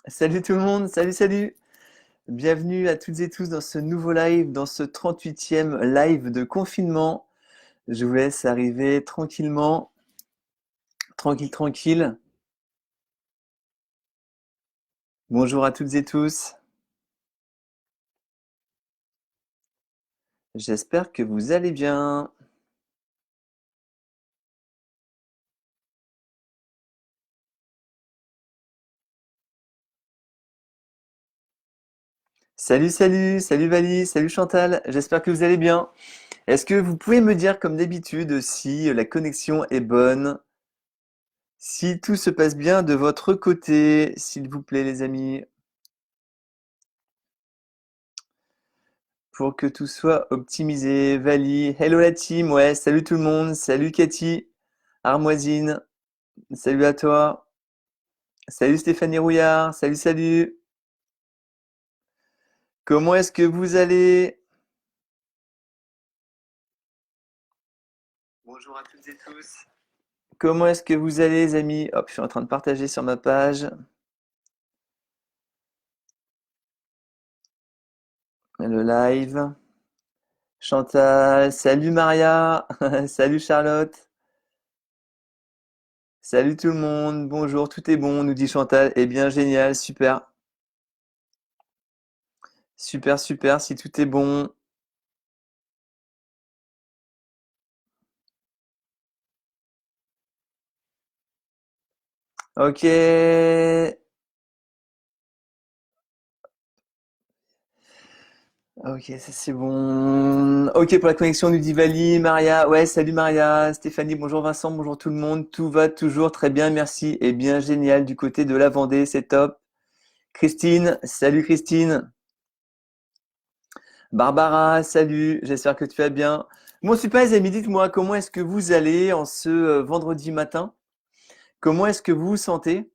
Salut tout le monde, salut. Bienvenue à toutes et tous dans ce nouveau live, dans ce 38e live de confinement. Je vous laisse arriver tranquillement, tranquille. Bonjour à toutes et tous. J'espère que vous allez bien. Salut Vali, salut Chantal. J'espère que vous allez bien. Est-ce que vous pouvez me dire comme d'habitude si la connexion est bonne, si tout se passe bien de votre côté, s'il vous plaît les amis? Pour que tout soit optimisé. Vali, hello la team, ouais, salut tout le monde, salut Cathy, Armoisine, salut à toi, salut Stéphanie Rouillard, salut. Comment est-ce que vous allez? Bonjour à toutes et tous. Comment est-ce que vous allez les amis? Hop, je suis en train de partager sur ma page le live. Chantal, salut Maria, salut Charlotte, salut tout le monde, bonjour, tout est bon, nous dit Chantal. Eh bien génial, super, si tout est bon. Ok, ok, ça c'est bon. Ok pour la connexion du Divali, Maria. Ouais, salut Maria, Stéphanie, bonjour Vincent, bonjour tout le monde. Tout va toujours très bien, merci. Et bien génial du côté de la Vendée, c'est top. Christine, salut Christine. Barbara, salut, j'espère que tu vas bien. Bon, super les amis, dites-moi, comment est-ce que vous allez en ce vendredi matin? Comment est-ce que vous vous sentez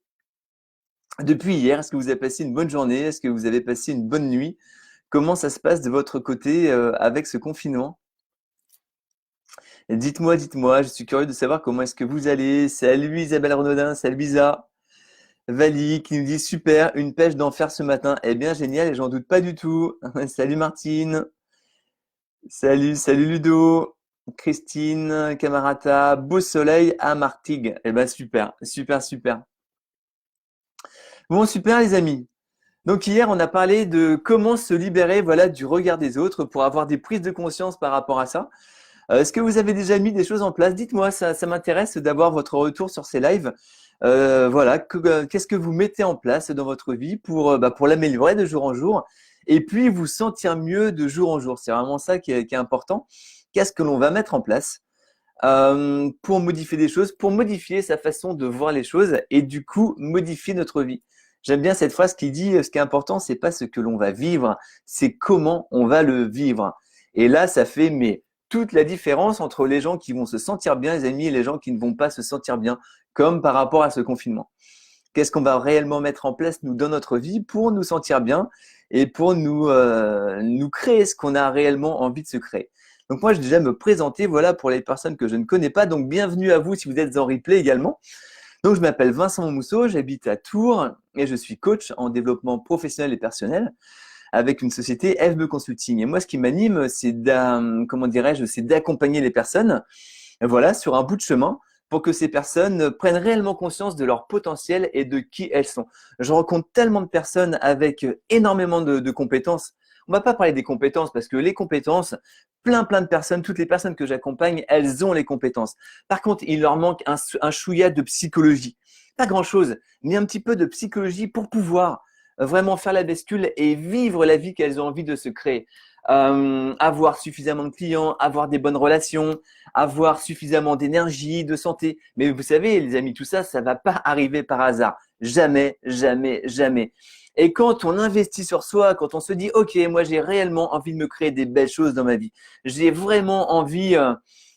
depuis hier? Est-ce que vous avez passé une bonne journée? Est-ce que vous avez passé une bonne nuit? Comment ça se passe de votre côté avec ce confinement? Dites-moi, je suis curieux de savoir comment est-ce que vous allez. Salut Isabelle Renaudin, salut Isa. Vali qui nous dit super, une pêche d'enfer ce matin. Eh bien génial et j'en doute pas du tout. Salut Martine, salut Ludo, Christine, Camarata, beau soleil à Martigues. Eh ben super. Bon super les amis. Donc hier on a parlé de comment se libérer voilà du regard des autres pour avoir des prises de conscience par rapport à ça. Est-ce que vous avez déjà mis des choses en place? Dites-moi, ça m'intéresse d'avoir votre retour sur ces lives. Voilà, qu'est-ce que vous mettez en place dans votre vie pour l'améliorer de jour en jour et puis vous sentir mieux de jour en jour. C'est vraiment ça qui est important. Qu'est-ce que l'on va mettre en place pour modifier des choses, pour modifier sa façon de voir les choses et du coup modifier notre vie. J'aime bien cette phrase qui dit ce qui est important, c'est pas ce que l'on va vivre, c'est comment on va le vivre. Et là, ça fait mais toute la différence entre les gens qui vont se sentir bien, les amis, et les gens qui ne vont pas se sentir bien, comme par rapport à ce confinement. Qu'est-ce qu'on va réellement mettre en place nous dans notre vie pour nous sentir bien et pour nous créer ce qu'on a réellement envie de se créer. Donc moi, je vais déjà me présenter, voilà, pour les personnes que je ne connais pas. Donc bienvenue à vous si vous êtes en replay également. Donc je m'appelle Vincent Mousseau, j'habite à Tours et je suis coach en développement professionnel et personnel avec une société FB Consulting. Et moi, ce qui m'anime, comment dirais-je, c'est d'accompagner les personnes, voilà, sur un bout de chemin pour que ces personnes prennent réellement conscience de leur potentiel et de qui elles sont. Je rencontre tellement de personnes avec énormément de compétences. On va pas parler des compétences parce que les compétences, plein de personnes, toutes les personnes que j'accompagne, elles ont les compétences. Par contre, il leur manque un chouïa de psychologie. Pas grand-chose, mais un petit peu de psychologie pour pouvoir vraiment faire la bascule et vivre la vie qu'elles ont envie de se créer. Avoir suffisamment de clients, avoir des bonnes relations, avoir suffisamment d'énergie, de santé. Mais vous savez, les amis, tout ça, ça va pas arriver par hasard. Jamais. Et quand on investit sur soi, quand on se dit, OK, moi, j'ai réellement envie de me créer des belles choses dans ma vie. J'ai vraiment envie,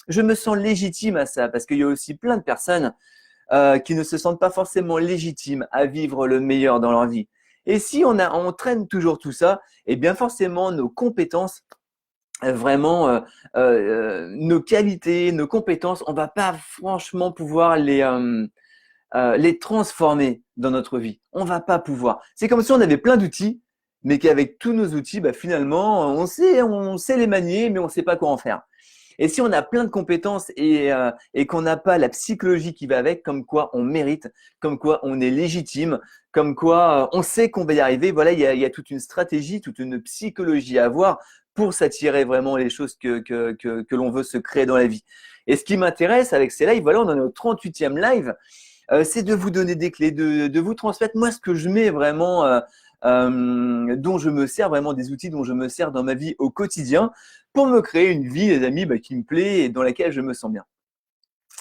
je me sens légitime à ça parce qu'il y a aussi plein de personnes qui ne se sentent pas forcément légitimes à vivre le meilleur dans leur vie. Et si on traîne toujours tout ça, eh bien forcément nos compétences vraiment nos qualités, nos compétences, on va pas franchement pouvoir les transformer dans notre vie. On va pas pouvoir. C'est comme si on avait plein d'outils, mais qu'avec tous nos outils, bah, finalement, on sait les manier, mais on sait pas quoi en faire. Et si on a plein de compétences et qu'on n'a pas la psychologie qui va avec, comme quoi on mérite, comme quoi on est légitime, comme quoi on sait qu'on va y arriver, voilà, il y a toute une stratégie, toute une psychologie à avoir pour s'attirer vraiment les choses que l'on veut se créer dans la vie. Et ce qui m'intéresse avec ces lives, voilà, on en est au 38e live, c'est de vous donner des clés, de vous transmettre moi ce que je mets vraiment, dont je me sers vraiment, des outils dont je me sers dans ma vie au quotidien pour me créer une vie, les amis, qui me plaît et dans laquelle je me sens bien.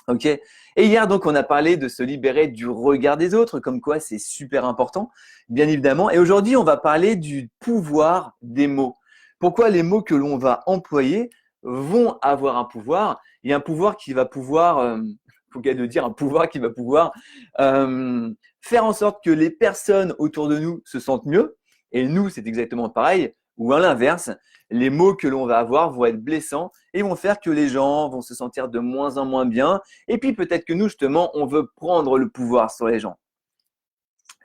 Ok. Et hier, donc, on a parlé de se libérer du regard des autres, comme quoi c'est super important, bien évidemment. Et aujourd'hui, on va parler du pouvoir des mots. Pourquoi les mots que l'on va employer vont avoir un pouvoir. Il y a un pouvoir qui va pouvoir, faut qu'elle de dire un pouvoir qui va pouvoir faire en sorte que les personnes autour de nous se sentent mieux. Et nous, c'est exactement pareil. Ou à l'inverse, les mots que l'on va avoir vont être blessants et vont faire que les gens vont se sentir de moins en moins bien. Et puis peut-être que nous, justement, on veut prendre le pouvoir sur les gens.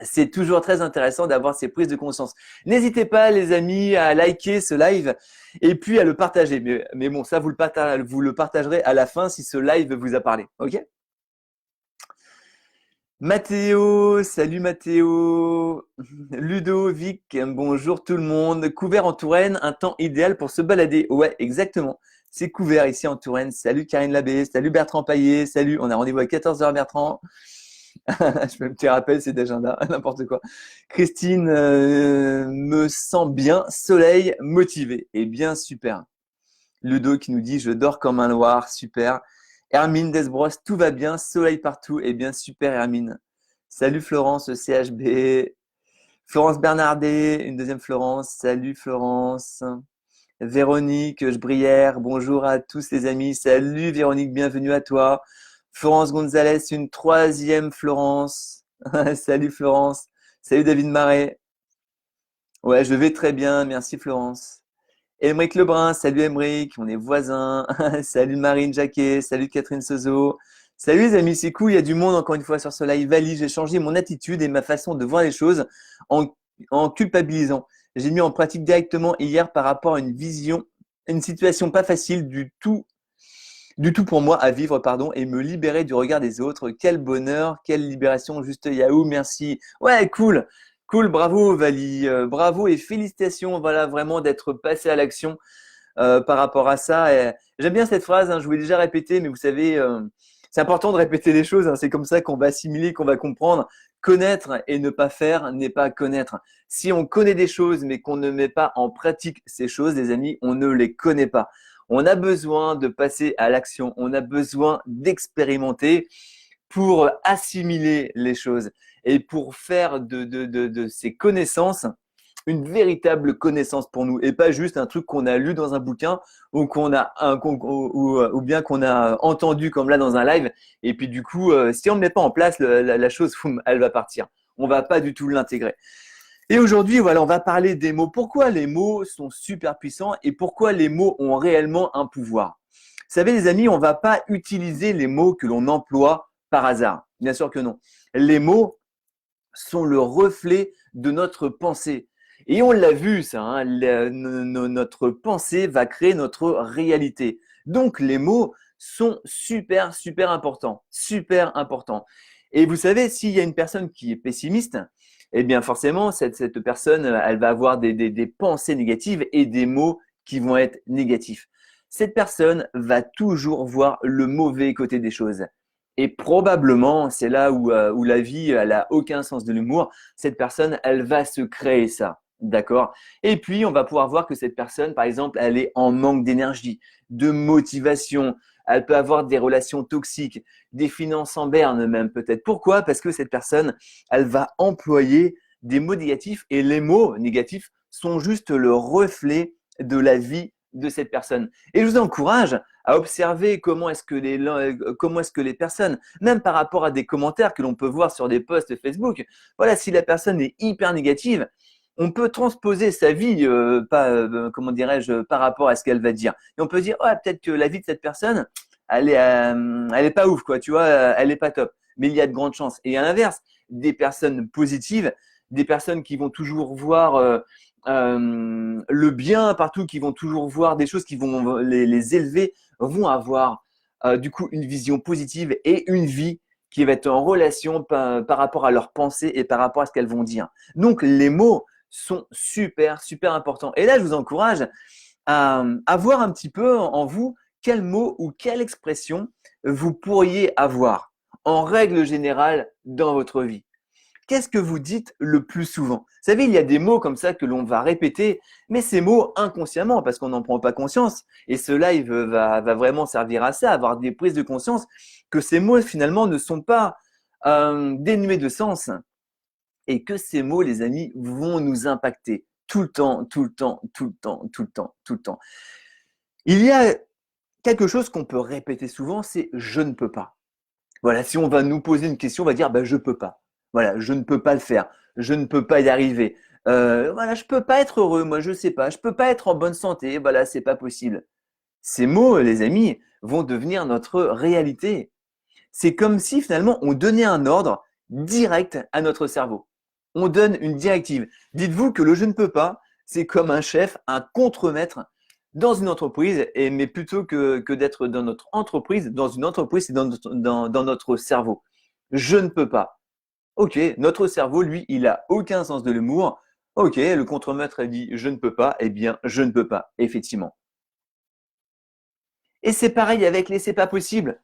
C'est toujours très intéressant d'avoir ces prises de conscience. N'hésitez pas, les amis, à liker ce live et puis à le partager. Mais bon, ça, vous le partagerez à la fin si ce live vous a parlé. Ok ? Mathéo, salut Mathéo. Ludovic, bonjour tout le monde. Couvert en Touraine, un temps idéal pour se balader. Ouais, exactement. C'est couvert ici en Touraine. Salut Karine Labbé, salut Bertrand Paillet, salut. On a rendez-vous à 14h Bertrand. Je fais un petit rappel, c'est d'agenda, n'importe quoi. Christine, me sens bien, soleil, motivé. Eh bien, super. Ludo qui nous dit, je dors comme un loir, super. Hermine Desbros, tout va bien, soleil partout. Eh bien, super Hermine. Salut Florence, CHB. Florence Bernardet, une deuxième Florence. Salut Florence. Véronique Brière, bonjour à tous les amis. Salut Véronique, bienvenue à toi. Florence Gonzalez, une troisième Florence. Salut Florence. Salut David Marais. Ouais, je vais très bien, merci Florence. Émeric Lebrun, salut Émeric, on est voisins. Salut Marine Jacquet, salut Catherine Sezo. Salut les amis, c'est cool, il y a du monde encore une fois sur ce live. Vali, j'ai changé mon attitude et ma façon de voir les choses en, en culpabilisant. J'ai mis en pratique directement hier par rapport à une situation pas facile du tout pour moi à vivre, pardon, et me libérer du regard des autres. Quel bonheur, quelle libération, juste Yahoo, merci. Ouais, cool. Cool, bravo Vali, bravo et félicitations, voilà, vraiment d'être passé à l'action par rapport à ça. Et j'aime bien cette phrase, hein, je vous l'ai déjà répétée, mais vous savez, c'est important de répéter les choses, hein, c'est comme ça qu'on va assimiler, qu'on va comprendre. Connaître et ne pas faire n'est pas connaître. Si on connaît des choses mais qu'on ne met pas en pratique ces choses, les amis, on ne les connaît pas. On a besoin de passer à l'action, on a besoin d'expérimenter pour assimiler les choses et pour faire de ces connaissances une véritable connaissance pour nous et pas juste un truc qu'on a lu dans un bouquin ou ou bien qu'on a entendu comme là dans un live et puis du coup si on ne met pas en place la chose, elle va partir. On va pas du tout l'intégrer. Et aujourd'hui, voilà, on va parler des mots. Pourquoi les mots sont super puissants et pourquoi les mots ont réellement un pouvoir. Vous savez, les amis, on ne va pas utiliser les mots que l'on emploie par hasard. Bien sûr que non. Les mots sont le reflet de notre pensée. Et on l'a vu, ça, hein, notre pensée va créer notre réalité. Donc, les mots sont super, super importants. Super importants. Et vous savez, s'il y a une personne qui est pessimiste, eh bien forcément, cette personne, elle va avoir des pensées négatives et des mots qui vont être négatifs. Cette personne va toujours voir le mauvais côté des choses. Et probablement, c'est là où la vie, elle a aucun sens de l'humour. Cette personne, elle va se créer ça. D'accord? Et puis, on va pouvoir voir que cette personne, par exemple, elle est en manque d'énergie, de motivation. Elle peut avoir des relations toxiques, des finances en berne même peut-être. Pourquoi? Parce que cette personne, elle va employer des mots négatifs et les mots négatifs sont juste le reflet de la vie de cette personne. Et je vous encourage à observer comment est-ce que les personnes, même par rapport à des commentaires que l'on peut voir sur des posts Facebook, voilà, si la personne est hyper négative, on peut transposer sa vie, comment dirais-je, par rapport à ce qu'elle va dire. Et on peut dire, ouais, peut-être que la vie de cette personne, elle est pas ouf, quoi, tu vois, elle est pas top. mais il y a de grandes chances. Et à l'inverse, des personnes positives, des personnes qui vont toujours voir le bien partout, qui vont toujours voir des choses qui vont les élever, vont avoir du coup une vision positive et une vie qui va être en relation par rapport à leurs pensées et par rapport à ce qu'elles vont dire. Donc les mots sont super, super importants. Et là, je vous encourage à voir un petit peu en vous quel mot ou quelle expression vous pourriez avoir en règle générale dans votre vie. Qu'est-ce que vous dites le plus souvent? Vous savez, il y a des mots comme ça que l'on va répéter, mais ces mots inconsciemment parce qu'on n'en prend pas conscience. Et ce live va vraiment servir à ça, à avoir des prises de conscience que ces mots finalement ne sont pas dénués de sens et que ces mots, les amis, vont nous impacter tout le temps, tout le temps, tout le temps, tout le temps, tout le temps. Il y a quelque chose qu'on peut répéter souvent, c'est je ne peux pas. Voilà, si on va nous poser une question, on va dire je peux pas. Voilà, je ne peux pas le faire, je ne peux pas y arriver. Voilà, je peux pas être heureux, moi je sais pas, je peux pas être en bonne santé, voilà, c'est pas possible. Ces mots, les amis, vont devenir notre réalité. C'est comme si finalement on donnait un ordre direct à notre cerveau. On donne une directive. Dites-vous que le je ne peux pas, c'est comme un chef, un contremaître dans une entreprise, mais plutôt que d'être dans notre entreprise, dans une entreprise, c'est dans notre cerveau. Je ne peux pas. Ok, notre cerveau, lui, il a aucun sens de l'humour. Ok, le contremaître a dit je ne peux pas, eh bien je ne peux pas, effectivement. Et c'est pareil avec les c'est pas possible,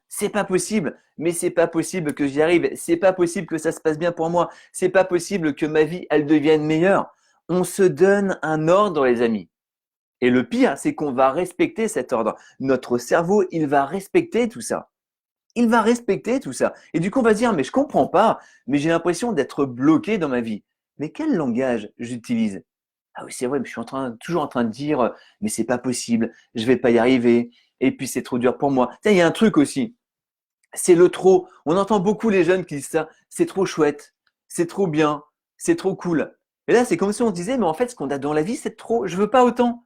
mais c'est pas possible que j'y arrive, c'est pas possible que ça se passe bien pour moi, c'est pas possible que ma vie elle devienne meilleure. On se donne un ordre, les amis. Et le pire, c'est qu'on va respecter cet ordre. Notre cerveau, il va respecter tout ça. Il va respecter tout ça. Et du coup, on va se dire, mais je comprends pas, mais j'ai l'impression d'être bloqué dans ma vie. Mais quel langage j'utilise? Ah oui, c'est vrai, mais je suis toujours en train de dire, mais c'est pas possible, je vais pas y arriver, et puis c'est trop dur pour moi. Tiens, il y a un truc aussi, c'est le trop. On entend beaucoup les jeunes qui disent ça, c'est trop chouette, c'est trop bien, c'est trop cool. Et là, c'est comme si on se disait, mais en fait, ce qu'on a dans la vie, c'est trop, je veux pas autant,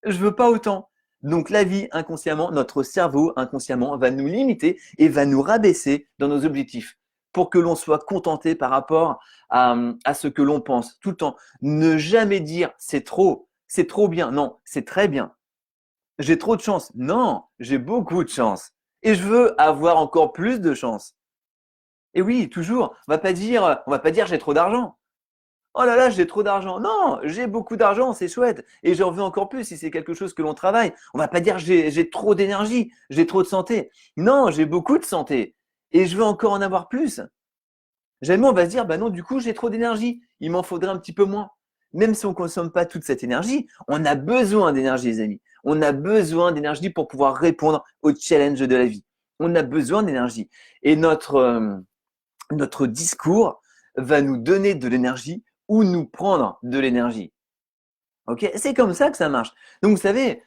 je veux pas autant. Donc la vie, inconsciemment, notre cerveau, inconsciemment, va nous limiter et va nous rabaisser dans nos objectifs pour que l'on soit contenté par rapport à ce que l'on pense tout le temps. Ne jamais dire c'est trop bien. Non, c'est très bien. J'ai trop de chance. Non, j'ai beaucoup de chance. Et je veux avoir encore plus de chance. Et oui, toujours. On va pas dire j'ai trop d'argent. Oh là là, j'ai trop d'argent. Non, j'ai beaucoup d'argent, c'est chouette. Et j'en veux encore plus si c'est quelque chose que l'on travaille. On va pas dire j'ai trop d'énergie, j'ai trop de santé. Non, j'ai beaucoup de santé. Et je veux encore en avoir plus. Jamais on va se dire, bah non, du coup, j'ai trop d'énergie. Il m'en faudrait un petit peu moins. Même si on ne consomme pas toute cette énergie, on a besoin d'énergie, les amis. On a besoin d'énergie pour pouvoir répondre aux challenges de la vie. On a besoin d'énergie. Et notre discours va nous donner de l'énergie ou nous prendre de l'énergie. Ok, c'est comme ça que ça marche. Donc, vous savez,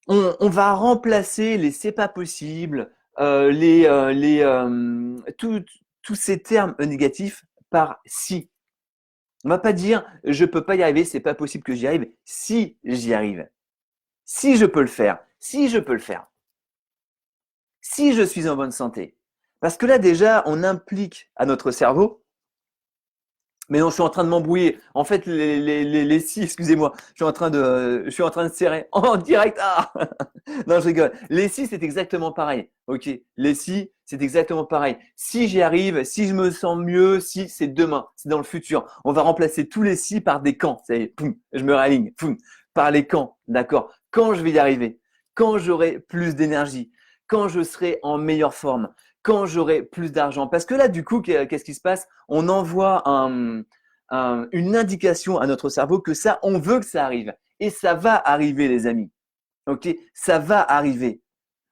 on va remplacer les c'est pas possible, tous ces termes négatifs par si. On va pas dire je peux pas y arriver, c'est pas possible que j'y arrive. Si j'y arrive, si je peux le faire, si je peux le faire, si je suis en bonne santé. Parce que là déjà, on implique à notre cerveau. Mais non, je suis en train de m'embrouiller. En fait, les si, excusez-moi, je suis en train de serrer en direct. Ah non, je rigole. Les si, c'est exactement pareil. Ok, les si, c'est exactement pareil. Si j'y arrive, si je me sens mieux, si c'est demain, c'est dans le futur. On va remplacer tous les si par des quand. Ça y est, poum, je me réaligne, poum, par les quand. D'accord. Quand je vais y arriver, quand j'aurai plus d'énergie, quand je serai en meilleure forme, quand j'aurai plus d'argent. Parce que là, du coup, qu'est-ce qui se passe? On envoie une indication à notre cerveau que ça, on veut que ça arrive. Et ça va arriver, les amis. Ok, ça va arriver.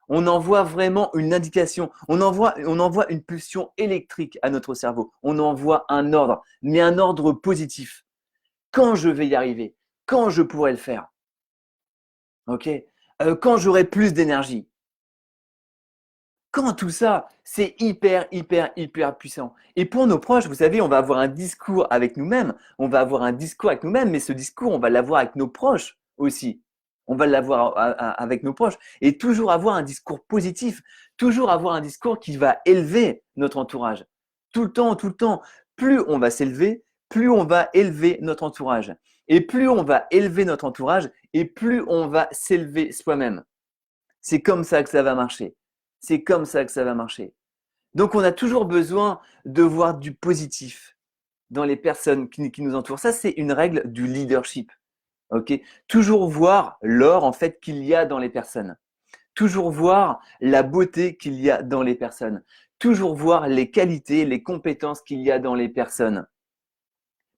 On envoie vraiment une indication. On envoie une pulsion électrique à notre cerveau. On envoie un ordre, mais un ordre positif. Quand je vais y arriver, quand je pourrai le faire. Ok, quand j'aurai plus d'énergie. Quand tout ça, c'est hyper, hyper, hyper puissant. Et pour nos proches, vous savez, on va avoir un discours avec nous-mêmes. On va avoir un discours avec nous-mêmes, mais ce discours, on va l'avoir avec nos proches aussi. On va l'avoir avec nos proches. Et toujours avoir un discours positif. Toujours avoir un discours qui va élever notre entourage. Tout le temps, tout le temps. Plus on va s'élever, plus on va élever notre entourage. Et plus on va élever notre entourage, et plus on va s'élever soi-même. C'est comme ça que ça va marcher. C'est comme ça que ça va marcher. Donc, on a toujours besoin de voir du positif dans les personnes qui nous entourent. Ça, c'est une règle du leadership. Ok, toujours voir l'or en fait qu'il y a dans les personnes. Toujours voir la beauté qu'il y a dans les personnes. Toujours voir les qualités, les compétences qu'il y a dans les personnes.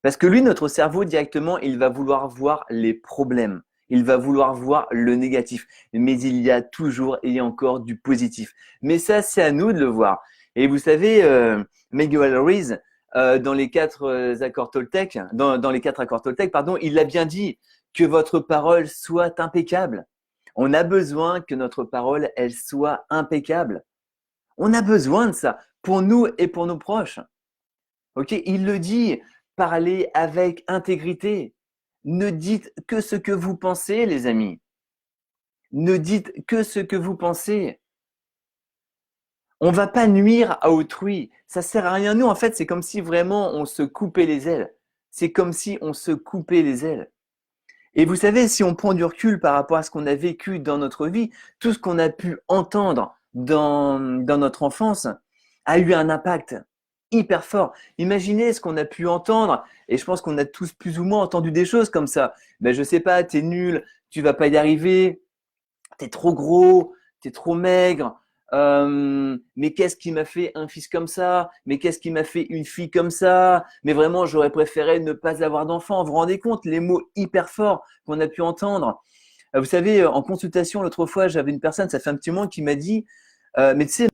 Parce que lui, notre cerveau, directement, il va vouloir voir les problèmes. Il va vouloir voir le négatif. Mais il y a toujours et encore du positif. Mais ça, c'est à nous de le voir. Et vous savez, Miguel Ruiz, dans les quatre accords Toltec, dans les quatre accords Toltec, pardon, il a bien dit que votre parole soit impeccable. On a besoin que notre parole, elle soit impeccable. On a besoin de ça pour nous et pour nos proches. Ok, il le dit, parlez avec intégrité. Ne dites que ce que vous pensez, les amis. Ne dites que ce que vous pensez. On va pas nuire à autrui. Ça sert à rien. Nous, en fait, c'est comme si vraiment on se coupait les ailes. C'est comme si on se coupait les ailes. Et vous savez, si on prend du recul par rapport à ce qu'on a vécu dans notre vie, tout ce qu'on a pu entendre dans notre enfance a eu un impact hyper fort. Imaginez ce qu'on a pu entendre, et je pense qu'on a tous plus ou moins entendu des choses comme ça. Ben, je sais pas, t'es nul, tu vas pas y arriver, t'es trop gros, t'es trop maigre, mais qu'est-ce qui m'a fait un fils comme ça? Mais qu'est-ce qui m'a fait une fille comme ça? Mais vraiment, j'aurais préféré ne pas avoir d'enfant. Vous vous rendez compte, les mots hyper forts qu'on a pu entendre. Vous savez, en consultation, l'autre fois, j'avais une personne, ça fait un petit moment, qui m'a dit, mais tu sais,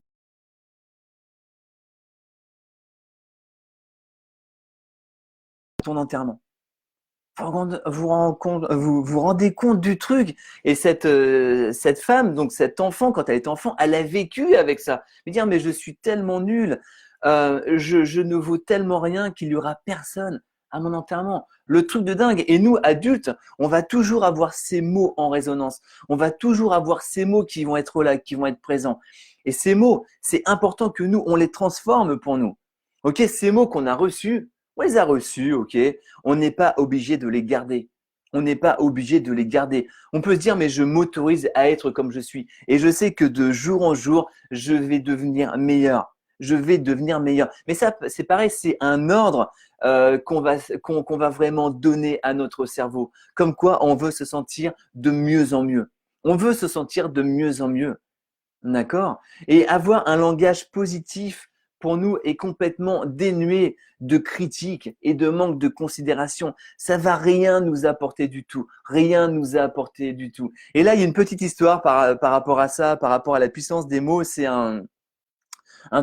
ton enterrement. Vous rendez compte du truc. Et cette femme, donc cet enfant, quand elle était enfant, elle a vécu avec ça. Mais dire, mais je suis tellement nulle, je ne vaux tellement rien qu'il y aura personne à mon enterrement. Le truc de dingue. Et nous, adultes, on va toujours avoir ces mots en résonance. On va toujours avoir ces mots qui vont être là, qui vont être présents. Et ces mots, c'est important que nous, on les transforme pour nous. Ok, ces mots qu'on a reçus, on les a reçus, ok. On n'est pas obligé de les garder. On n'est pas obligé de les garder. On peut se dire, mais je m'autorise à être comme je suis. Et je sais que de jour en jour, je vais devenir meilleur. Je vais devenir meilleur. Mais ça, c'est pareil, c'est un ordre qu'on va vraiment donner à notre cerveau. Comme quoi, on veut se sentir de mieux en mieux. On veut se sentir de mieux en mieux. D'accord? Et avoir un langage positif pour nous est complètement dénué de critiques et de manque de considération. Ça va rien nous apporter du tout. Rien nous apporter du tout. Et là, il y a une petite histoire par rapport à ça, par rapport à la puissance des mots. C'est un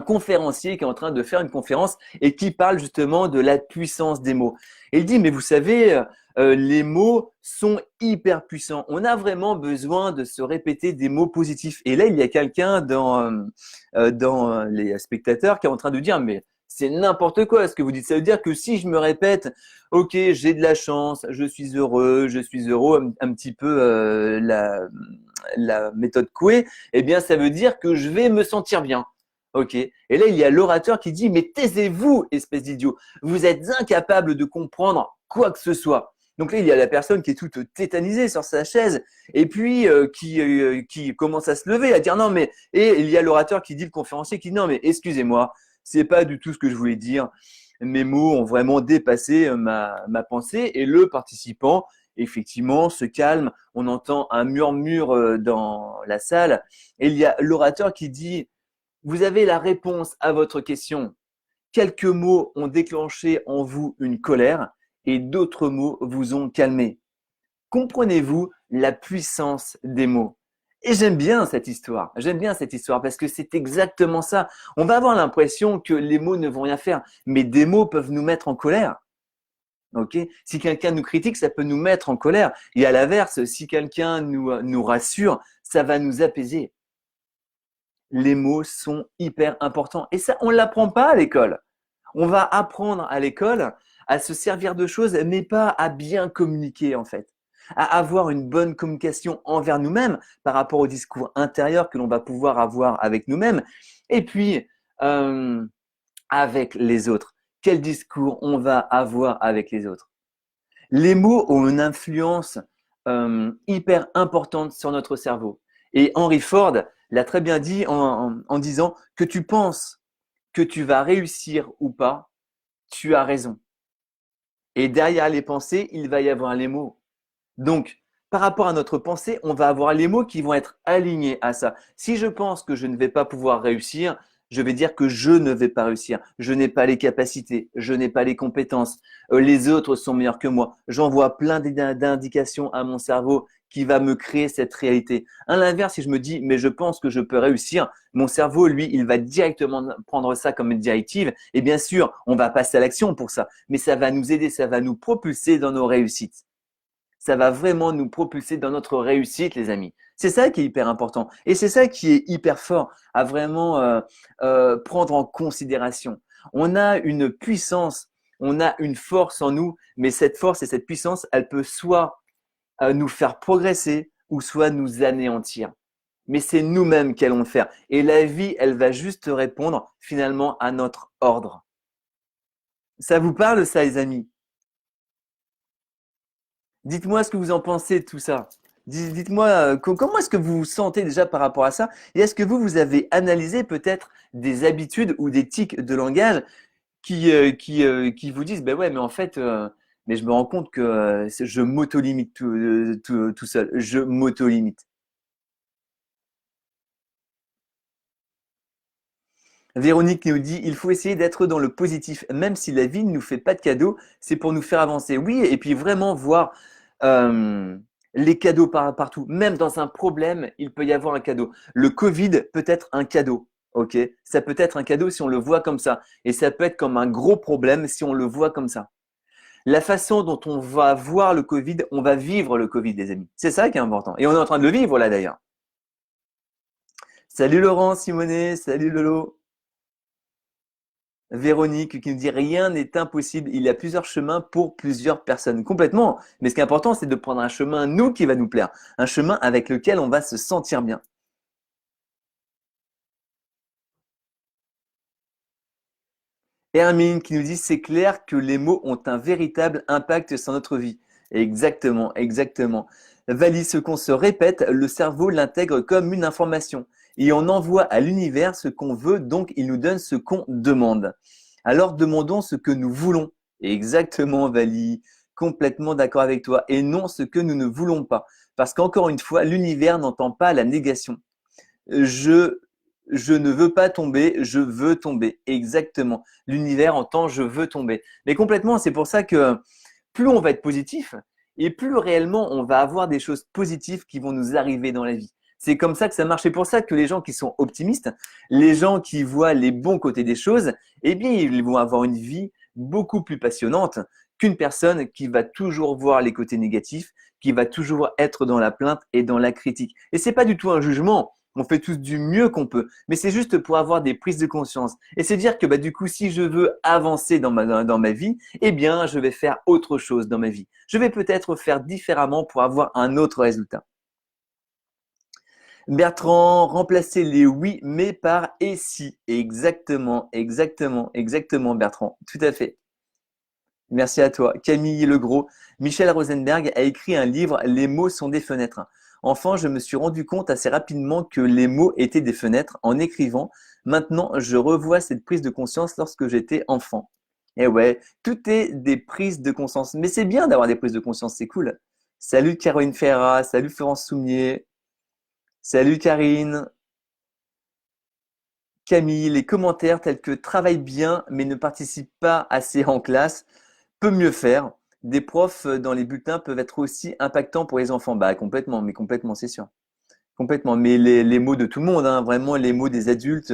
conférencier qui est en train de faire une conférence et qui parle justement de la puissance des mots. Et il dit, mais vous savez, les mots sont hyper puissants. On a vraiment besoin de se répéter des mots positifs. Et là, il y a quelqu'un dans les spectateurs qui est en train de dire, mais c'est n'importe quoi ce que vous dites. Ça veut dire que si je me répète, ok, j'ai de la chance, je suis heureux, un petit peu la méthode Coué, eh bien, ça veut dire que je vais me sentir bien. Ok. Et là, il y a l'orateur qui dit, mais taisez-vous, espèce d'idiot. Vous êtes incapable de comprendre quoi que ce soit. Donc là, il y a la personne qui est toute tétanisée sur sa chaise et puis qui commence à se lever, à dire non, mais… Et il y a l'orateur qui dit, le conférencier, qui dit non, mais excusez-moi, c'est pas du tout ce que je voulais dire. Mes mots ont vraiment dépassé ma pensée. Et le participant, effectivement, se calme. On entend un murmure dans la salle. Et il y a l'orateur qui dit, vous avez la réponse à votre question. Quelques mots ont déclenché en vous une colère et d'autres mots vous ont calmé. Comprenez-vous la puissance des mots? Et j'aime bien cette histoire. J'aime bien cette histoire parce que c'est exactement ça. On va avoir l'impression que les mots ne vont rien faire, mais des mots peuvent nous mettre en colère. Ok? Si quelqu'un nous critique, ça peut nous mettre en colère. Et à l'inverse, si quelqu'un nous rassure, ça va nous apaiser. Les mots sont hyper importants. Et ça, on ne l'apprend pas à l'école. On va apprendre à l'école à se servir de choses, mais pas à bien communiquer en fait. à avoir une bonne communication envers nous-mêmes par rapport au discours intérieur que l'on va pouvoir avoir avec nous-mêmes, et puis euh, avec les autres. Quel discours on va avoir avec les autres? Les mots ont une influence hyper importante sur notre cerveau. Et Henry Ford l'a très bien dit en disant que tu penses que tu vas réussir ou pas, tu as raison. Et derrière les pensées, il va y avoir les mots. Donc, par rapport à notre pensée, on va avoir les mots qui vont être alignés à ça. Si je pense que je ne vais pas pouvoir réussir, je vais dire que je ne vais pas réussir. Je n'ai pas les capacités, je n'ai pas les compétences. Les autres sont meilleurs que moi. J'envoie plein d'indications à mon cerveau qui va me créer cette réalité. À l'inverse, si je me dis, mais je pense que je peux réussir, mon cerveau, lui, il va directement prendre ça comme une directive. Et bien sûr, on va passer à l'action pour ça. Mais ça va nous aider, ça va nous propulser dans nos réussites. Ça va vraiment nous propulser dans notre réussite, les amis. C'est ça qui est hyper important. Et c'est ça qui est hyper fort à vraiment prendre en considération. On a une puissance, on a une force en nous, mais cette force et cette puissance, elle peut soit nous faire progresser ou soit nous anéantir. Mais c'est nous-mêmes qui allons le faire. Et la vie, elle va juste répondre finalement à notre ordre. Ça vous parle, ça, les amis? Dites-moi ce que vous en pensez de tout ça. Dites-moi comment est-ce que vous vous sentez déjà par rapport à ça? Et est-ce que vous avez analysé peut-être des habitudes ou des tics de langage qui vous disent, ben ouais, mais en fait, mais je me rends compte que je m'auto-limite tout seul. Je m'auto-limite. Véronique nous dit, il faut essayer d'être dans le positif, même si la vie ne nous fait pas de cadeaux, c'est pour nous faire avancer. Oui, et puis vraiment voir euh, les cadeaux partout. Même dans un problème, il peut y avoir un cadeau. Le Covid peut être un cadeau. Ok, ça peut être un cadeau si on le voit comme ça, et ça peut être comme un gros problème si on le voit comme ça. La façon dont on va voir le Covid, on va vivre le Covid, les amis. C'est ça qui est important. Et on est en train de le vivre là d'ailleurs. Salut Laurent, Simonet, salut Lolo. Véronique qui nous dit rien n'est impossible. Il y a plusieurs chemins pour plusieurs personnes. Complètement. Mais ce qui est important, c'est de prendre un chemin, nous, qui va nous plaire. Un chemin avec lequel on va se sentir bien. Hermine qui nous dit c'est clair que les mots ont un véritable impact sur notre vie. Exactement, exactement. Vali, ce qu'on se répète, le cerveau l'intègre comme une information. Et on envoie à l'univers ce qu'on veut, donc il nous donne ce qu'on demande. Alors demandons ce que nous voulons. Exactement, Vali. Complètement d'accord avec toi. Et non ce que nous ne voulons pas. Parce qu'encore une fois, l'univers n'entend pas la négation. Je, je ne veux pas tomber, je veux tomber. Exactement. L'univers entend je veux tomber. Mais complètement, c'est pour ça que plus on va être positif et plus réellement on va avoir des choses positives qui vont nous arriver dans la vie. C'est comme ça que ça marche. C'est pour ça que les gens qui sont optimistes, les gens qui voient les bons côtés des choses, eh bien, ils vont avoir une vie beaucoup plus passionnante qu'une personne qui va toujours voir les côtés négatifs, qui va toujours être dans la plainte et dans la critique. Et c'est pas du tout un jugement. On fait tous du mieux qu'on peut, mais c'est juste pour avoir des prises de conscience. Et c'est dire que bah, du coup, si je veux avancer dans ma vie, eh bien, je vais faire autre chose dans ma vie. Je vais peut-être faire différemment pour avoir un autre résultat. Bertrand, remplacer les oui, mais par et si. Exactement, exactement, exactement, Bertrand. Tout à fait. Merci à toi. Camille Legros. Michel Rosenberg a écrit un livre, Les mots sont des fenêtres. Enfant, je me suis rendu compte assez rapidement que les mots étaient des fenêtres en écrivant. Maintenant, je revois cette prise de conscience lorsque j'étais enfant. Et ouais, tout est des prises de conscience. Mais c'est bien d'avoir des prises de conscience, c'est cool. Salut Caroline Ferra, salut Florence Soumier, salut Karine, Camille, les commentaires tels que travaille bien mais ne participe pas assez en classe, peut mieux faire. Des profs dans les bulletins peuvent être aussi impactants pour les enfants. Bah complètement, mais complètement, c'est sûr. Complètement. Mais les mots de tout le monde, hein, vraiment les mots des adultes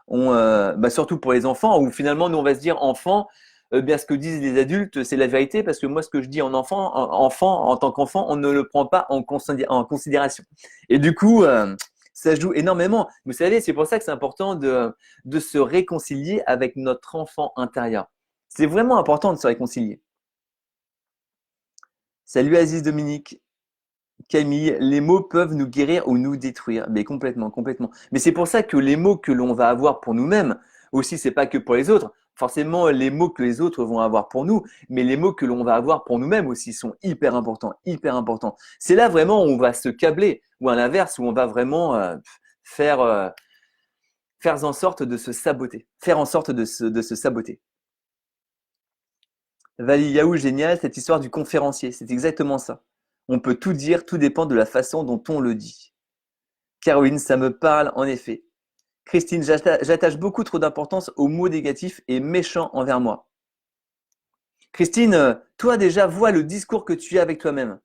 ont, bah, surtout pour les enfants, où finalement nous on va se dire enfant, bien ce que disent les adultes, c'est la vérité, parce que moi ce que je dis en enfant, en tant qu'enfant, on ne le prend pas en considération. Et du coup, ça joue énormément. Vous savez, c'est pour ça que c'est important de se réconcilier avec notre enfant intérieur. C'est vraiment important de se réconcilier. Salut Aziz Dominique. Camille, les mots peuvent nous guérir ou nous détruire. Mais complètement, complètement. Mais c'est pour ça que les mots que l'on va avoir pour nous-mêmes, aussi, c'est pas que pour les autres. Forcément, les mots que les autres vont avoir pour nous, mais les mots que l'on va avoir pour nous-mêmes aussi sont hyper importants, hyper importants. C'est là vraiment où on va se câbler, ou à l'inverse, où on va vraiment faire, faire en sorte de se saboter, faire en sorte de se saboter. Vali Yaou, génial, cette histoire du conférencier, c'est exactement ça. On peut tout dire, tout dépend de la façon dont on le dit. Caroline, ça me parle en effet. Christine, j'attache beaucoup trop d'importance aux mots négatifs et méchants envers moi. Christine, toi déjà, vois le discours que tu as avec toi-même.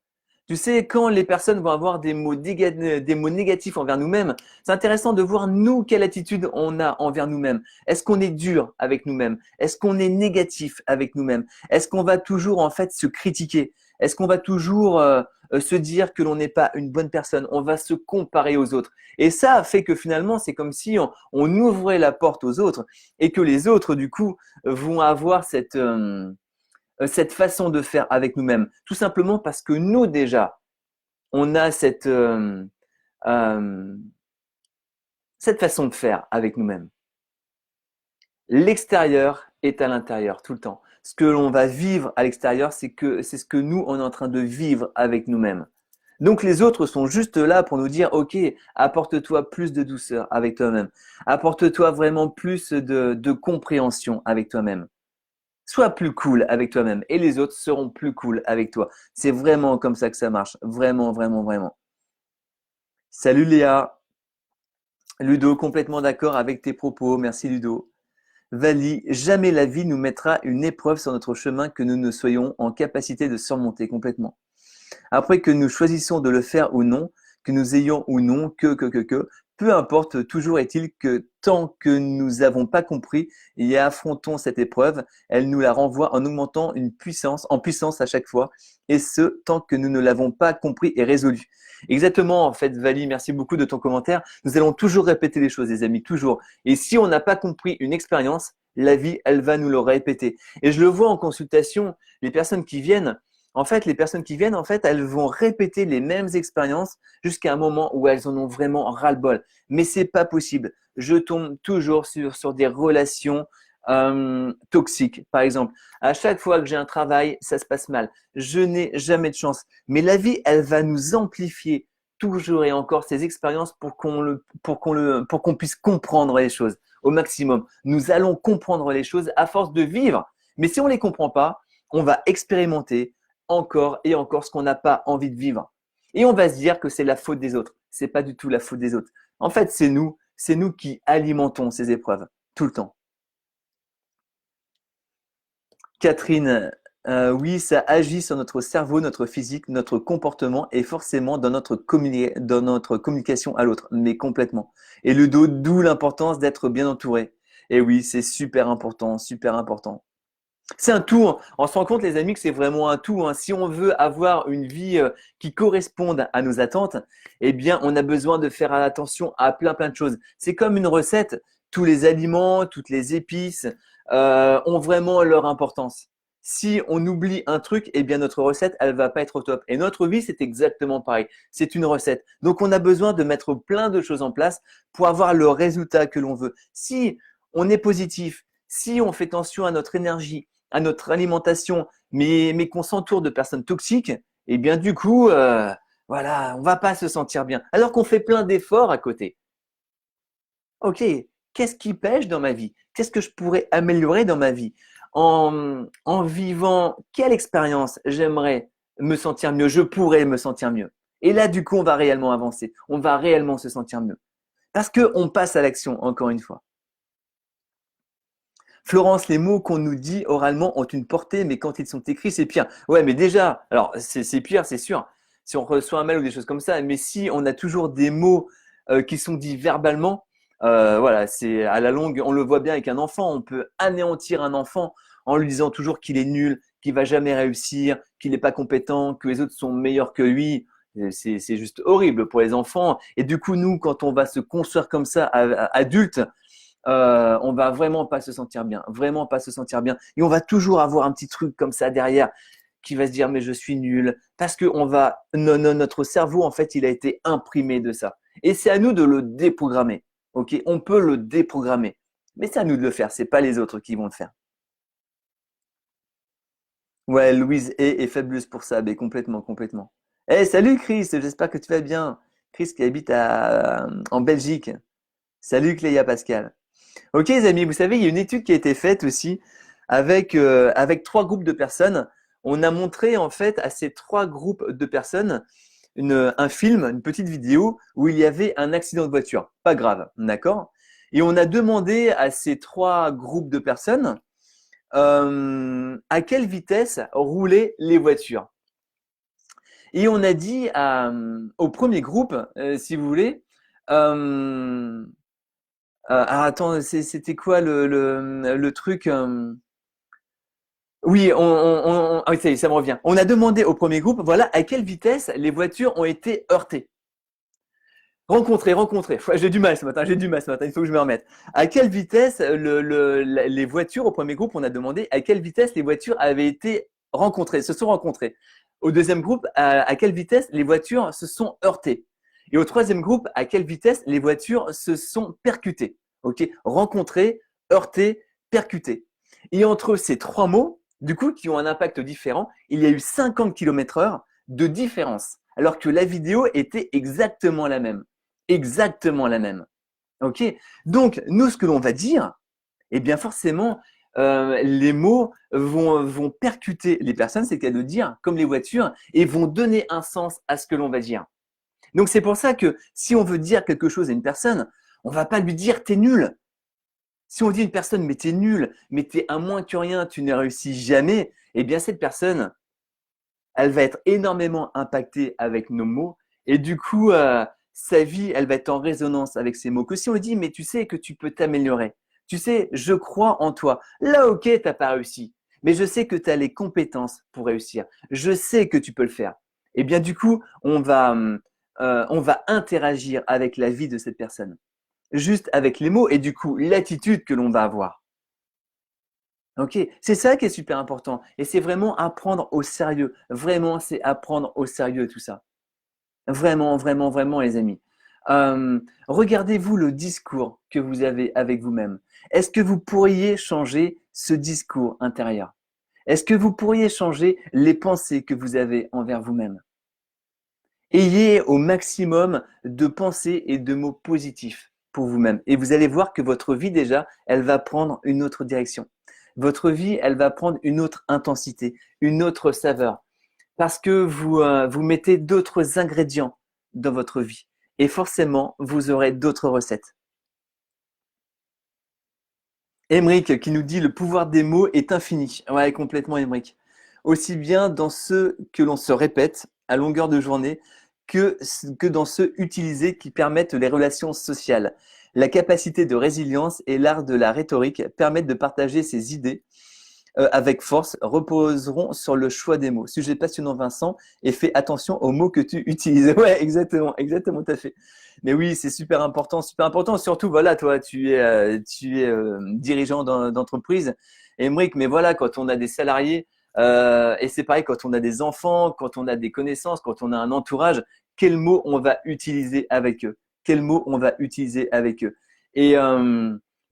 Tu sais, quand les personnes vont avoir des mots négatifs envers nous-mêmes, c'est intéressant de voir nous, quelle attitude on a envers nous-mêmes. Est-ce qu'on est dur avec nous-mêmes? Est-ce qu'on est négatif avec nous-mêmes? Est-ce qu'on va toujours en fait se critiquer? Est-ce qu'on va toujours se dire que l'on n'est pas une bonne personne? On va se comparer aux autres. Et ça fait que finalement, c'est comme si on ouvrait la porte aux autres et que les autres, du coup, vont avoir cette façon de faire avec nous-mêmes. Tout simplement parce que nous, déjà, on a cette façon de faire avec nous-mêmes. L'extérieur est à l'intérieur tout le temps. Ce que l'on va vivre à l'extérieur, c'est ce que nous, on est en train de vivre avec nous-mêmes. Donc les autres sont juste là pour nous dire, ok, apporte-toi plus de douceur avec toi-même. Apporte-toi vraiment plus de compréhension avec toi-même. Sois plus cool avec toi-même et les autres seront plus cool avec toi. C'est vraiment comme ça que ça marche. Vraiment, vraiment, vraiment. Salut Léa. Ludo, complètement d'accord avec tes propos. Merci Ludo. Vali, jamais la vie nous mettra une épreuve sur notre chemin que nous ne soyons en capacité de surmonter complètement. Après que nous choisissons de le faire ou non, que nous ayons ou non peu importe, toujours est-il que tant que nous n'avons pas compris et affrontons cette épreuve, elle nous la renvoie en augmentant en puissance à chaque fois, et ce, tant que nous ne l'avons pas compris et résolu. Exactement, en fait, Vali, merci beaucoup de ton commentaire. Nous allons toujours répéter les choses, les amis, toujours. Et si on n'a pas compris une expérience, la vie, elle va nous le répéter. Et je le vois en consultation, les personnes qui viennent, elles vont répéter les mêmes expériences jusqu'à un moment où elles en ont vraiment ras-le-bol. Mais c'est pas possible. Je tombe toujours sur des relations toxiques. Par exemple, à chaque fois que j'ai un travail, ça se passe mal. Je n'ai jamais de chance. Mais la vie, elle va nous amplifier toujours et encore ces expériences pour qu'on puisse comprendre les choses au maximum. Nous allons comprendre les choses à force de vivre. Mais si on les comprend pas, on va expérimenter encore et encore ce qu'on n'a pas envie de vivre. Et on va se dire que c'est la faute des autres. C'est pas du tout la faute des autres. En fait, c'est nous qui alimentons ces épreuves tout le temps. Catherine, oui, ça agit sur notre cerveau, notre physique, notre comportement et forcément dans notre communication à l'autre, mais complètement. Et le dos, d'où l'importance d'être bien entouré. Et oui, c'est super important, super important. C'est un tout. On se rend compte, les amis, que c'est vraiment un tout. Si on veut avoir une vie qui corresponde à nos attentes, eh bien, on a besoin de faire attention à plein, plein de choses. C'est comme une recette. Tous les aliments, toutes les épices ont vraiment leur importance. Si on oublie un truc, eh bien, notre recette, elle va pas être au top. Et notre vie, c'est exactement pareil. C'est une recette. Donc, on a besoin de mettre plein de choses en place pour avoir le résultat que l'on veut. Si on est positif, si on fait attention à notre énergie, à notre alimentation, mais qu'on s'entoure de personnes toxiques, eh bien du coup, voilà, on va pas se sentir bien. Alors qu'on fait plein d'efforts à côté. Ok, qu'est-ce qui pêche dans ma vie? Qu'est-ce que je pourrais améliorer dans ma vie? En vivant quelle expérience j'aimerais me sentir mieux, je pourrais me sentir mieux. Et là, du coup, on va réellement avancer. On va réellement se sentir mieux. Parce qu'on passe à l'action, encore une fois. Florence, les mots qu'on nous dit oralement ont une portée, mais quand ils sont écrits, c'est pire. Ouais, mais déjà, alors c'est pire, c'est sûr. Si on reçoit un mail ou des choses comme ça, mais si on a toujours des mots qui sont dits verbalement, voilà, c'est à la longue, on le voit bien avec un enfant. On peut anéantir un enfant en lui disant toujours qu'il est nul, qu'il va jamais réussir, qu'il n'est pas compétent, que les autres sont meilleurs que lui. C'est juste horrible pour les enfants. Et du coup, nous, quand on va se construire comme ça, adulte, on va vraiment pas se sentir bien, vraiment pas se sentir bien. Et on va toujours avoir un petit truc comme ça derrière qui va se dire mais je suis nul, parce que non, non, notre cerveau en fait il a été imprimé de ça. Et c'est à nous de le déprogrammer. Ok, on peut le déprogrammer, mais c'est à nous de le faire. C'est pas les autres qui vont le faire. Ouais, Louise est fabuleuse pour ça, mais complètement, complètement. Eh, salut Chris, j'espère que tu vas bien. Chris qui habite en Belgique. Salut Cléa Pascal. Ok les amis, vous savez, il y a une étude qui a été faite aussi avec trois groupes de personnes. On a montré en fait à ces trois groupes de personnes un film, une petite vidéo où il y avait un accident de voiture. Pas grave, d'accord? Et on a demandé à ces trois groupes de personnes à quelle vitesse roulaient les voitures. Et on a dit au premier groupe, si vous voulez, alors attends, c'était quoi le truc Oui, ah oui, ça y est, ça me revient. On a demandé au premier groupe, voilà, à quelle vitesse les voitures ont été heurtées. Rencontrées. J'ai du mal ce matin, il faut que je me remette. À quelle vitesse les voitures, au premier groupe, on a demandé à quelle vitesse les voitures avaient été rencontrées, se sont rencontrées. Au deuxième groupe, à quelle vitesse les voitures se sont heurtées. Et au troisième groupe, à quelle vitesse les voitures se sont percutées. Ok, rencontrées, heurtées, percutées. Et entre ces trois mots, du coup, qui ont un impact différent, il y a eu 50 km/h de différence, alors que la vidéo était exactement la même. Exactement la même. Ok. Donc, nous, ce que l'on va dire, eh bien, forcément, les mots vont percuter les personnes, c'est le cas de dire, comme les voitures, et vont donner un sens à ce que l'on va dire. Donc, c'est pour ça que si on veut dire quelque chose à une personne, on va pas lui dire t'es nul. Si on dit à une personne mais t'es nul, mais t'es un moins que rien, tu n'as réussi jamais, eh bien, cette personne, elle va être énormément impactée avec nos mots et du coup, sa vie, elle va être en résonance avec ces mots. Que si on lui dit, mais tu sais que tu peux t'améliorer, tu sais, je crois en toi. Là, ok, t'as pas réussi, mais je sais que tu as les compétences pour réussir. Je sais que tu peux le faire. Et bien, du coup, on va interagir avec la vie de cette personne, juste avec les mots et du coup, l'attitude que l'on va avoir. Ok, c'est ça qui est super important. Et c'est vraiment apprendre au sérieux. Vraiment, c'est apprendre au sérieux tout ça. Vraiment, vraiment, vraiment, les amis. Regardez-vous le discours que vous avez avec vous-même. Est-ce que vous pourriez changer ce discours intérieur? Est-ce que vous pourriez changer les pensées que vous avez envers vous-même? Ayez au maximum de pensées et de mots positifs pour vous-même. Et vous allez voir que votre vie déjà, elle va prendre une autre direction. Votre vie, elle va prendre une autre intensité, une autre saveur. Parce que vous mettez d'autres ingrédients dans votre vie. Et forcément, vous aurez d'autres recettes. Emric qui nous dit le pouvoir des mots est infini. Ouais, complètement Emric. Aussi bien dans ceux que l'on se répète à longueur de journée que dans ceux utilisés qui permettent les relations sociales. La capacité de résilience et l'art de la rhétorique permettent de partager ses idées avec force reposeront sur le choix des mots. Sujet passionnant Vincent et fais attention aux mots que tu utilises. Ouais, exactement, tout à fait. Mais oui, c'est super important, super important. Surtout, voilà, toi, tu es dirigeant d'entreprise, Emric, mais voilà, quand on a des salariés, et c'est pareil quand on a des enfants, quand on a des connaissances, quand on a un entourage, quels mots on va utiliser avec eux? Quels mots on va utiliser avec eux? Et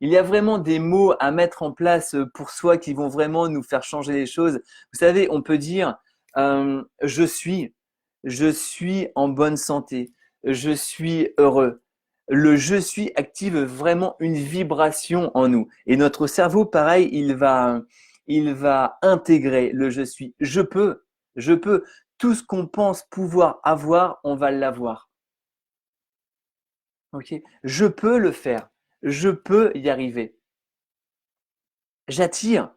il y a vraiment des mots à mettre en place pour soi qui vont vraiment nous faire changer les choses. Vous savez, on peut dire je suis en bonne santé, je suis heureux. Le je suis active vraiment une vibration en nous. Et notre cerveau, pareil, il va intégrer le je suis. Je peux. Tout ce qu'on pense pouvoir avoir, on va l'avoir. Ok, je peux le faire. Je peux y arriver. J'attire.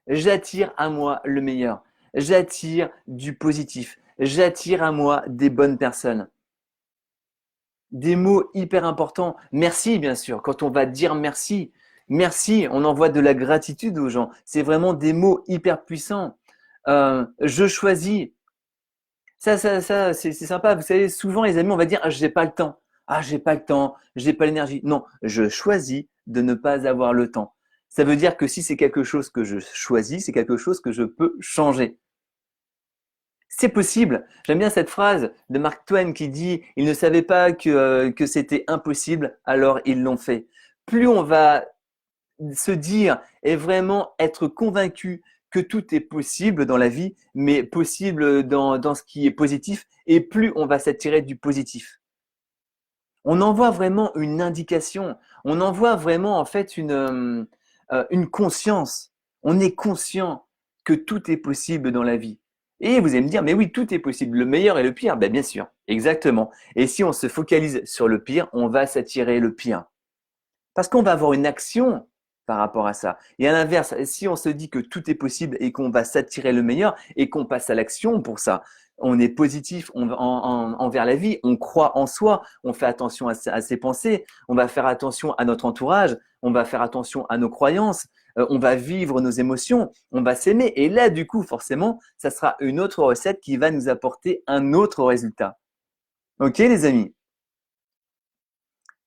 J'attire à moi le meilleur. J'attire du positif. J'attire à moi des bonnes personnes. Des mots hyper importants. Merci, bien sûr. Quand on va dire merci, merci, on envoie de la gratitude aux gens. C'est vraiment des mots hyper puissants. Je choisis. Ça, c'est sympa. Vous savez, souvent, les amis, on va dire, ah, j'ai pas le temps. Ah, j'ai pas le temps. J'ai pas l'énergie. Non, je choisis de ne pas avoir le temps. Ça veut dire que si c'est quelque chose que je choisis, c'est quelque chose que je peux changer. C'est possible. J'aime bien cette phrase de Mark Twain qui dit, ils ne savaient pas que c'était impossible, alors ils l'ont fait. Plus on va se dire et vraiment être convaincu que tout est possible dans la vie, mais possible dans ce qui est positif, et plus on va s'attirer du positif. On envoie vraiment une indication, on envoie vraiment en fait une conscience. On est conscient que tout est possible dans la vie. Et vous allez me dire, mais oui, tout est possible, le meilleur et le pire. Ben, bien sûr, exactement. Et si on se focalise sur le pire, on va s'attirer le pire. Parce qu'on va avoir une action par rapport à ça. Et à l'inverse, si on se dit que tout est possible et qu'on va s'attirer le meilleur et qu'on passe à l'action pour ça, on est positif envers la vie, on croit en soi, on fait attention à ses pensées, on va faire attention à notre entourage, on va faire attention à nos croyances, on va vivre nos émotions, on va s'aimer. Et là, du coup, forcément, ça sera une autre recette qui va nous apporter un autre résultat. Ok, les amis?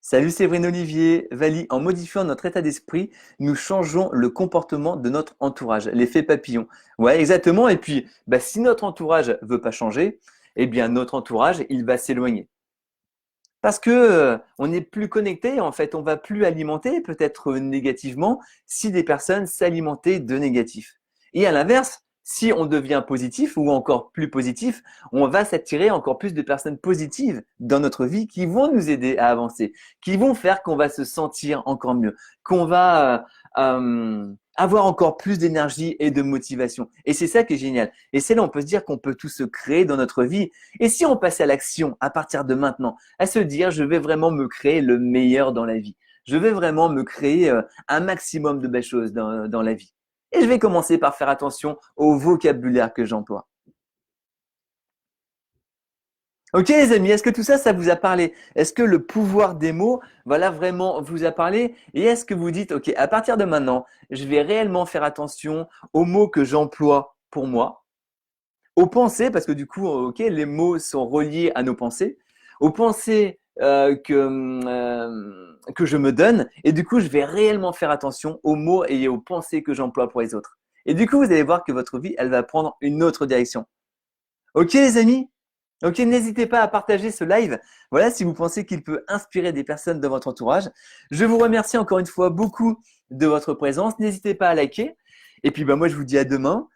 Salut Séverine Olivier, Vali, en modifiant notre état d'esprit, nous changeons le comportement de notre entourage, l'effet papillon. Ouais, exactement. Et puis, bah, si notre entourage veut pas changer, eh bien notre entourage, il va s'éloigner. Parce que on n'est plus connecté, en fait, on va plus alimenter peut-être négativement si des personnes s'alimentaient de négatif. Et à l'inverse, si on devient positif ou encore plus positif, on va s'attirer encore plus de personnes positives dans notre vie qui vont nous aider à avancer, qui vont faire qu'on va se sentir encore mieux, qu'on va avoir encore plus d'énergie et de motivation. Et c'est ça qui est génial. Et c'est là on peut se dire qu'on peut tout se créer dans notre vie. Et si on passait à l'action à partir de maintenant, à se dire je vais vraiment me créer le meilleur dans la vie. Je vais vraiment me créer un maximum de belles choses dans la vie. Et je vais commencer par faire attention au vocabulaire que j'emploie. Ok les amis, est-ce que tout ça, ça vous a parlé? Est-ce que le pouvoir des mots, voilà, vraiment vous a parlé? Et est-ce que vous dites, ok, à partir de maintenant, je vais réellement faire attention aux mots que j'emploie pour moi, aux pensées, parce que du coup, ok, les mots sont reliés à nos pensées, aux pensées que je me donne, et du coup, je vais réellement faire attention aux mots et aux pensées que j'emploie pour les autres. Et du coup, vous allez voir que votre vie, elle va prendre une autre direction. Ok, les amis? Ok, n'hésitez pas à partager ce live. Voilà, si vous pensez qu'il peut inspirer des personnes dans votre entourage. Je vous remercie encore une fois beaucoup de votre présence. N'hésitez pas à liker. Et puis, bah, moi, je vous dis à demain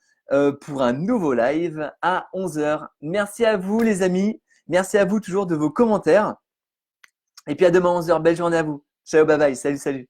pour un nouveau live à 11 heures. Merci à vous, les amis. Merci à vous toujours de vos commentaires. Et puis, à demain à 11 heures. Belle journée à vous. Ciao, bye bye. Salut, salut.